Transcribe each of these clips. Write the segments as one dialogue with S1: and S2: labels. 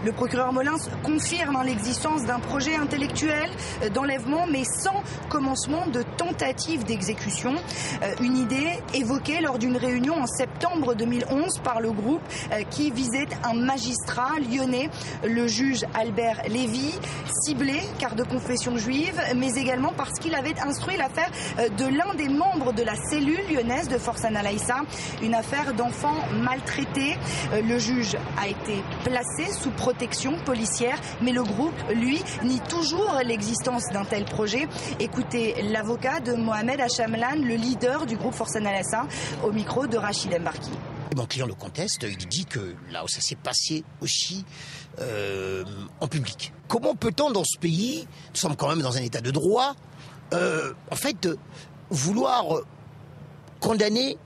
S1: Le procureur Molins confirme l'existence d'un projet intellectuel d'enlèvement, mais sans commencement de tentative d'exécution. Une idée évoquée lors d'une réunion en septembre 2011 par le groupe qui visait un magistrat lyonnais, le juge Albert Lévy, ciblé car de confession juive, mais également parce qu'il avait instruit l'affaire de l'un des membres de la cellule lyonnaise de Forçana Laïssa, une affaire d'enfants maltraités. Le juge a été placé sous protection policière, mais le groupe, lui, nie toujours l'existence d'un tel projet. Écoutez l'avocat de Mohamed Achamlan, le leader du groupe Forçana Laïssa, au micro de Rachid Mbarki.
S2: Mon client le conteste, il dit que là où ça s'est passé aussi en public. Comment peut-on dans ce pays, nous sommes quand même dans un état de droit, vouloir condamner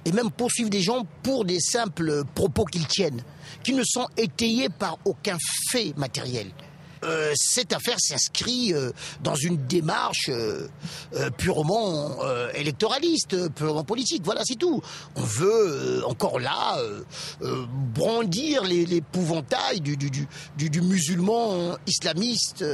S2: et même poursuivre des gens pour des simples propos qu'ils tiennent, qui ne sont étayés par aucun fait matériel. Cette affaire s'inscrit dans une démarche purement électoraliste, purement politique. Voilà, c'est tout. On veut encore là brandir l'épouvantail du musulman islamiste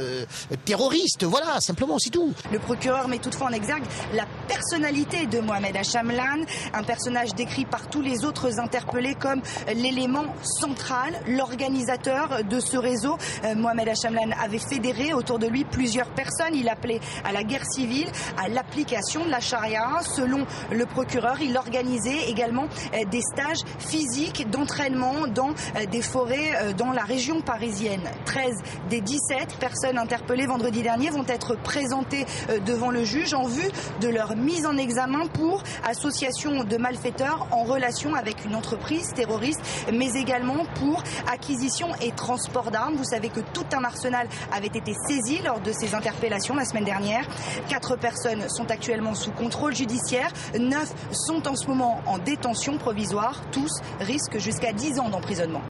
S2: terroriste. Voilà, simplement, c'est tout.
S1: Le procureur met toutefois en exergue la personnalité de Mohamed Achamlan, un personnage décrit par tous les autres interpellés comme l'élément central, l'organisateur de ce réseau. Mohamed Achamlan avait fédéré autour de lui plusieurs personnes. Il appelait à la guerre civile, à l'application de la charia. Selon le procureur, il organisait également des stages physiques d'entraînement dans des forêts dans la région parisienne. 13 des 17 personnes interpellées vendredi dernier vont être présentées devant le juge en vue de leur mise en examen pour association de malfaiteurs en relation avec une entreprise terroriste, mais également pour acquisition et transport d'armes. Vous savez que tout un arsenal avait été saisi lors de ces interpellations la semaine dernière. 4 personnes sont actuellement sous contrôle judiciaire. 9 sont en ce moment en détention provisoire. Tous risquent jusqu'à 10 ans d'emprisonnement.